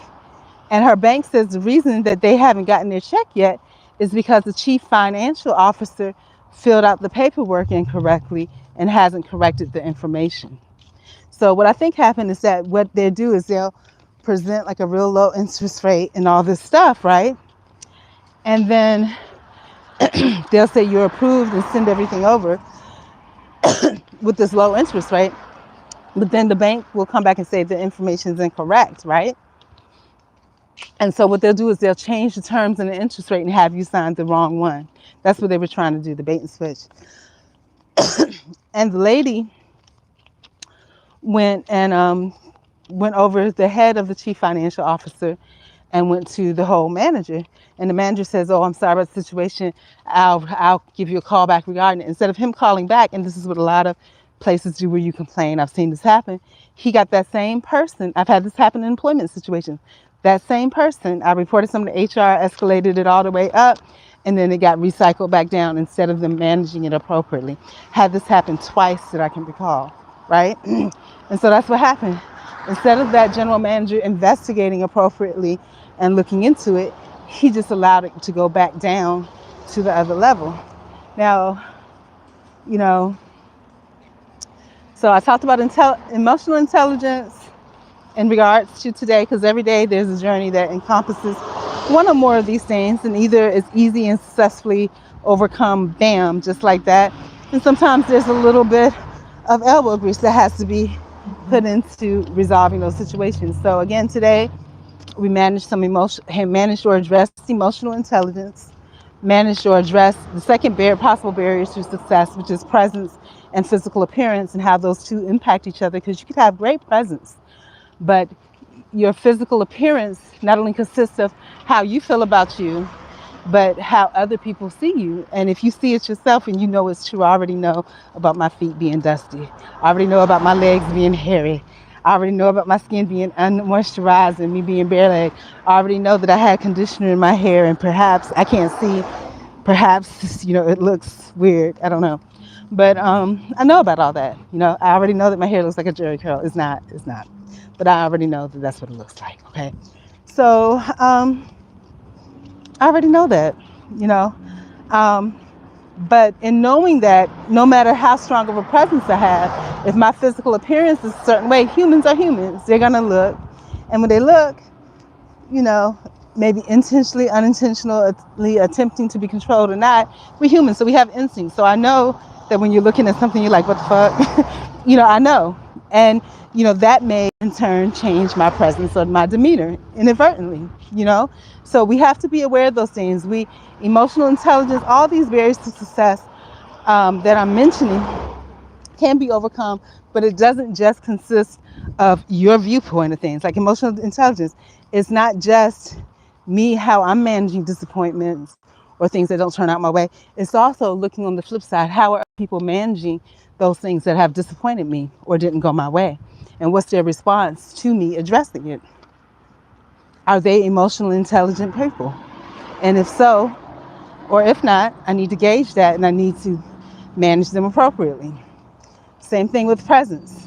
and her bank says the reason that they haven't gotten their check yet is because the chief financial officer filled out the paperwork incorrectly and hasn't corrected the information. So what I think happened is that what they do is they'll present like a real low interest rate and all this stuff, right? And then they'll say you're approved and send everything over with this low interest rate. But then the bank will come back and say the information is incorrect, right? And so what they'll do is they'll change the terms and the interest rate and have you sign the wrong one. That's what they were trying to do, the bait and switch. And the lady went over the head of the chief financial officer and went to the whole manager. And the manager says, oh, I'm sorry about the situation. I'll give you a call back regarding it. Instead of him calling back, and this is what a lot of places do where you complain, I've seen this happen, he got that same person. I've had this happen in employment situations. That same person, I reported something to HR, escalated it all the way up, and then it got recycled back down instead of them managing it appropriately. Had this happen twice that I can recall, right? And so that's what happened. Instead of that general manager investigating appropriately and looking into it, he just allowed it to go back down to the other level. Now, you know, so I talked about emotional intelligence in regards to today, because every day there's a journey that encompasses one or more of these things, and either it's easy and successfully overcome, bam, just like that. And sometimes there's a little bit of elbow grease that has to be put into resolving those situations. So again, today we managed or addressed emotional intelligence, managed or addressed the second possible barriers to success, which is presence and physical appearance, and how those two impact each other. Because you could have great presence, but your physical appearance not only consists of how you feel about you, but how other people see you. And if you see it yourself and you know it's true, I already know about my feet being dusty. I already know about my legs being hairy. I already know about my skin being unmoisturized and me being bare leg. I already know that I had conditioner in my hair, and perhaps I can't see, perhaps, it looks weird. I don't know. But I know about all that. I already know that my hair looks like a jerry curl. It's not. But I already know that that's what it looks like, okay? So I already know that, you know. But in knowing that, no matter how strong of a presence I have, if my physical appearance is a certain way, humans are humans. They're going to look. And when they look, maybe intentionally, unintentionally attempting to be controlled or not, we're humans, so we have instincts. So I know that when you're looking at something, you're like, what the fuck? I know. And, that may in turn change my presence or my demeanor inadvertently, So we have to be aware of those things. Emotional intelligence, all these barriers to success that I'm mentioning can be overcome, but it doesn't just consist of your viewpoint of things. Like emotional intelligence, it's not just me, how I'm managing disappointments or things that don't turn out my way. It's also looking on the flip side, how are people managing those things that have disappointed me or didn't go my way? And what's their response to me addressing it? Are they emotionally intelligent people? And if so, or if not, I need to gauge that and I need to manage them appropriately. Same thing with presence.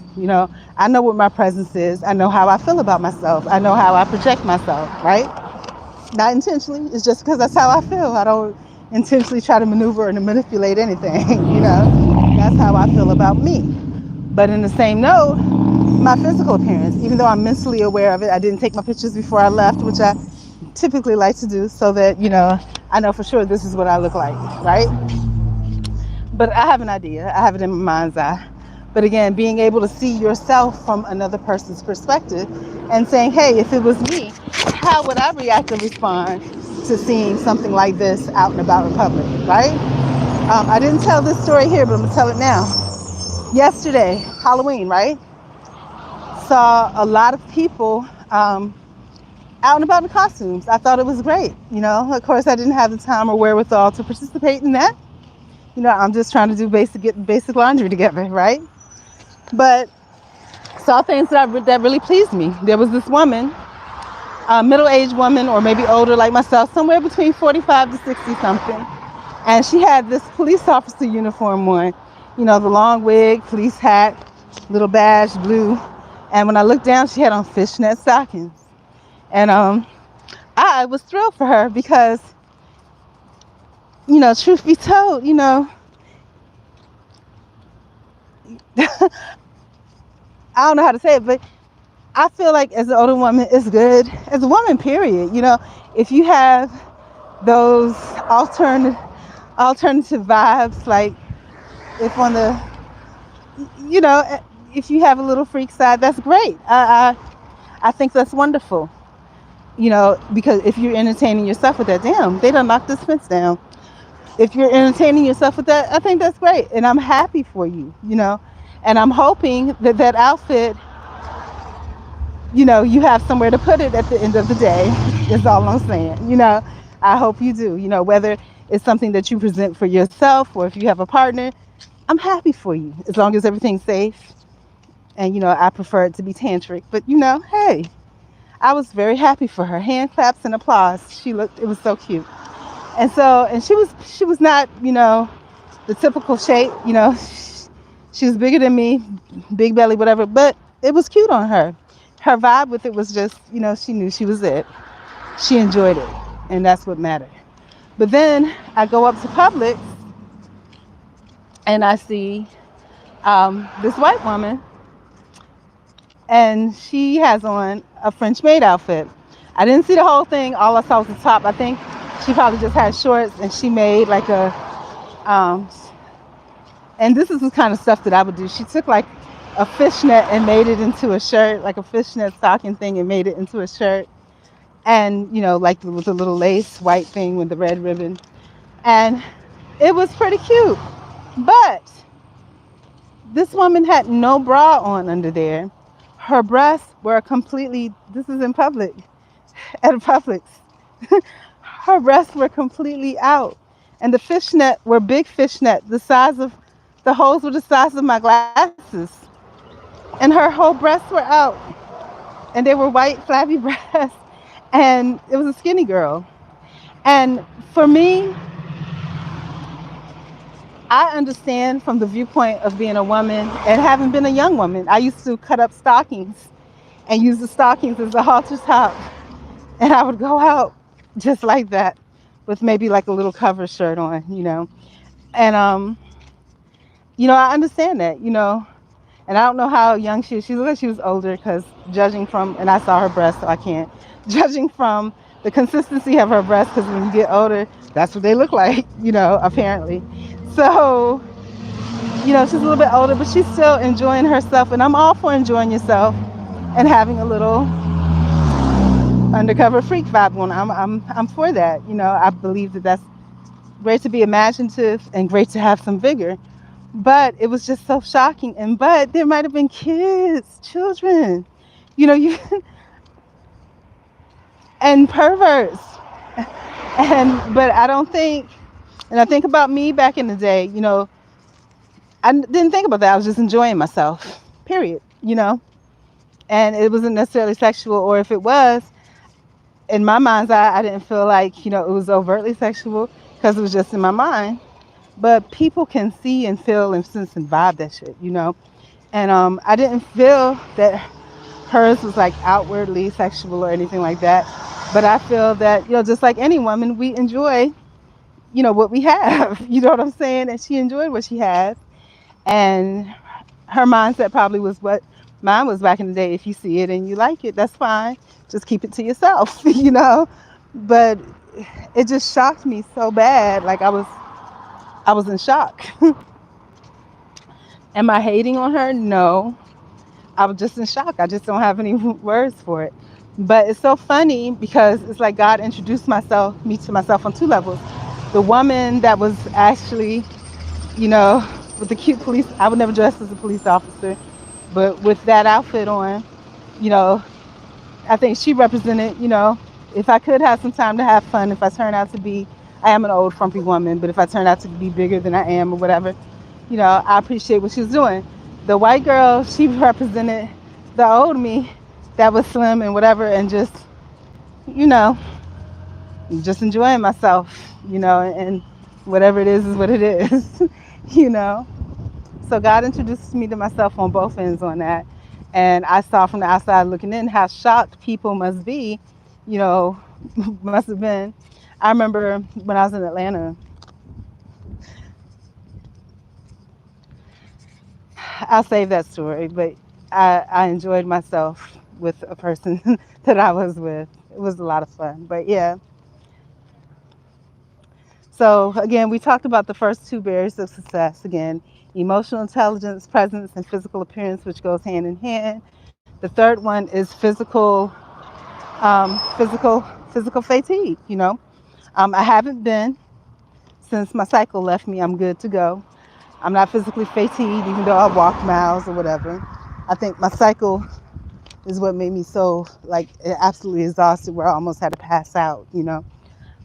I know what my presence is. I know how I feel about myself. I know how I project myself, right? Not intentionally. It's just because that's how I feel. I don't intentionally try to maneuver and manipulate anything, That's how I feel about me. But in the same note, my physical appearance, even though I'm mentally aware of it, I didn't take my pictures before I left, which I typically like to do so that, I know for sure this is what I look like, right? But I have an idea. I have it in my mind's eye. But again, being able to see yourself from another person's perspective and saying, hey, if it was me, how would I react and respond to seeing something like this out and about in public, right? I didn't tell this story here, but I'm going to tell it now. Yesterday, Halloween, right? Saw a lot of people out and about in costumes. I thought it was great. Of course, I didn't have the time or wherewithal to participate in that. I'm just trying to get basic laundry together, right? But saw things that really pleased me. There was this woman, a middle-aged woman, or maybe older like myself, somewhere between 45 to 60 something. And she had this police officer uniform on, the long wig, police hat, little badge, blue. And when I looked down, she had on fishnet stockings. And I was thrilled for her because, truth be told, I don't know how to say it, but I feel like as an older woman, it's good. As a woman, period. If you have those alternative vibes, like if on the, if you have a little freak side, that's great. I think that's wonderful. Because if you're entertaining yourself with that, damn, they done knocked this fence down. If you're entertaining yourself with that, I think that's great. And I'm happy for you, And I'm hoping that outfit, you have somewhere to put it at the end of the day, is all I'm saying. I hope you do, whether it's something that you present for yourself or if you have a partner, I'm happy for you as long as everything's safe. And, I prefer it to be tantric. But, hey, I was very happy for her. Hand claps and applause. It was so cute. And she was not, the typical shape, she was bigger than me, big belly, whatever, but it was cute on her. Her vibe with it was just, she knew she was it. She enjoyed it. and that's what mattered. But then I go up to Publix and I see this white woman, and she has on a French maid outfit. I didn't see the whole thing. All I saw was the top. I think she probably just had shorts, and she made like a um, and this is the kind of stuff that I would do. She took like a fishnet and made it into a shirt, like a fishnet stocking thing, and made it into a shirt. And like with a little lace white thing with the red ribbon, and it was pretty cute. But this woman had no bra on under there. Her breasts were completely. This is in public, at a Publix. Her breasts were completely out, and the fishnet were big fishnet, the holes were the size of my glasses, and her whole breasts were out, and they were white, flabby breasts, and it was a skinny girl. And for me, I understand from the viewpoint of being a woman and having been a young woman. I used to cut up stockings and use the stockings as a halter top, and I would go out just like that with maybe like a little cover shirt on. And I understand that. And I don't know how young she is. She looked like she was older because judging from, and I saw her breast, so I can't, judging from the consistency of her breasts, because when you get older, that's what they look like, apparently. So, she's a little bit older, but she's still enjoying herself. And I'm all for enjoying yourself and having a little undercover freak vibe going. I'm for that. I believe that that's great to be imaginative and great to have some vigor. But it was just so shocking. But there might have been kids, children, you and perverts. But I don't think, and I think about me back in the day, I didn't think about that. I was just enjoying myself, period, and it wasn't necessarily sexual, or if it was, in my mind's eye, I didn't feel like, it was overtly sexual because it was just in my mind. But people can see and feel and sense and vibe that shit. And I didn't feel that hers was like outwardly sexual or anything like that. But I feel that, just like any woman, we enjoy, what we have. You know what I'm saying? And she enjoyed what she had. And her mindset probably was what mine was back in the day. If you see it and you like it, that's fine. Just keep it to yourself, But it just shocked me so bad. Like I was in shock. Am I hating on her? No. I was just in shock. I just don't have any words for it. But it's so funny because it's like God introduced me to myself on two levels. The woman that was actually, with the cute police, I would never dress as a police officer, but with that outfit on, you know, I think she represented, if I could have some time to have fun, if I turn out to be, I am an old frumpy woman, but if I turn out to be bigger than I am or whatever, I appreciate what she was doing. The white girl, she represented the old me that was slim and whatever, and you know, just enjoying myself, and whatever it is what it is, you know. So God introduced me to myself on both ends on that. And I saw from the outside looking in how shocked people must be, you know, must have been. I remember when I was in Atlanta, I'll save that story, but I enjoyed myself with a person that I was with. It was a lot of fun. But yeah. So again, we talked about the first two barriers of success. Again, emotional intelligence, presence, and physical appearance, which goes hand in hand. The third one is physical fatigue. I haven't been since my cycle left me. I'm good to go. I'm not physically fatigued, even though I walked miles or whatever. I think my cycle is what made me so absolutely exhausted, where I almost had to pass out.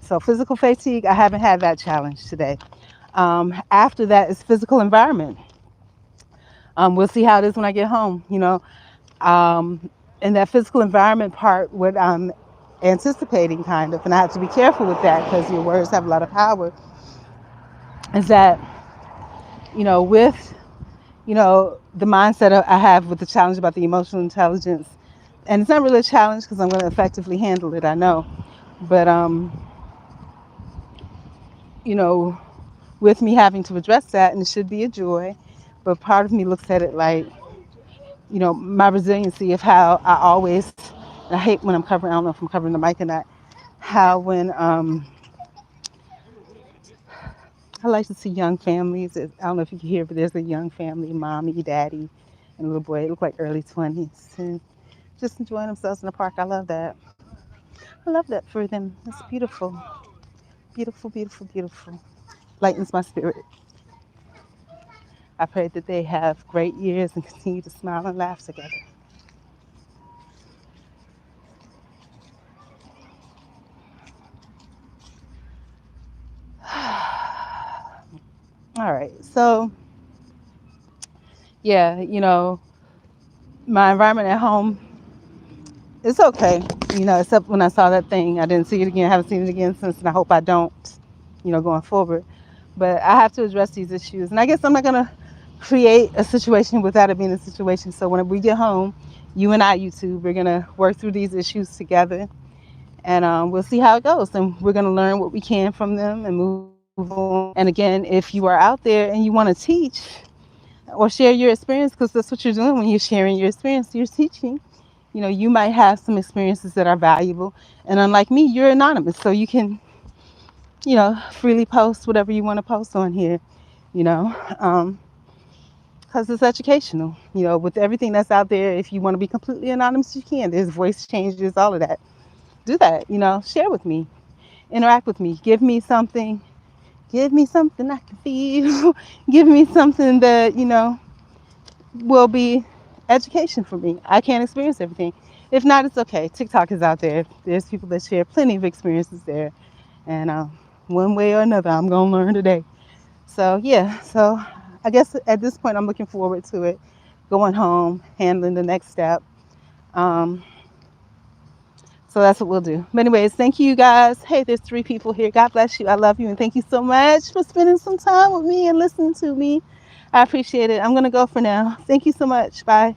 So physical fatigue, I haven't had that challenge today. After that is physical environment. We'll see how it is when I get home. And that physical environment part, what I'm anticipating kind of, and I have to be careful with that because your words have a lot of power, is that, with, the mindset I have with the challenge about the emotional intelligence, and it's not really a challenge because I'm going to effectively handle it, I know. But you know, with me having to address that, and it should be a joy. But part of me looks at it like, my resiliency of how I always, and I hate when I'm covering, I don't know if I'm covering the mic or not, how when I like to see young families. I don't know if you can hear, but there's a young family, mommy, daddy, and a little boy. It look like early 20s, and just enjoying themselves in the park. I love that. I love that for them. It's beautiful, beautiful, beautiful, beautiful. Lightens my spirit. I pray that they have great years and continue to smile and laugh together. All right. So, yeah, my environment at home, it's okay. Except when I saw that thing, I didn't see it again. I haven't seen it again since, and I hope I don't, going forward. But I have to address these issues. And I guess I'm not going to create a situation without it being a situation. So when we get home, you and I, YouTube, we're going to work through these issues together. And we'll see how it goes. And we're going to learn what we can from them and move on. And again, if you are out there and you want to teach or share your experience, because that's what you're doing when you're sharing your experience, you're teaching. You might have some experiences that are valuable. And unlike me, you're anonymous. So you can, freely post whatever you want to post on here, you know, because it's educational. With everything that's out there, if you want to be completely anonymous, you can. There's voice changes, all of that. Do that, share with me, interact with me, give me something I can feel, give me something that, will be education for me. I can't experience everything. If not, it's okay. TikTok is out there. There's people that share plenty of experiences there. And one way or another, I'm going to learn today. So, yeah. So, I guess at this point, I'm looking forward to it. Going home, handling the next step. Um, so, that's what we'll do. But, anyways, thank you guys. Hey, there's 3 people here. God bless you. I love you. And thank you so much for spending some time with me and listening to me. I appreciate it. I'm going to go for now. Thank you so much. Bye.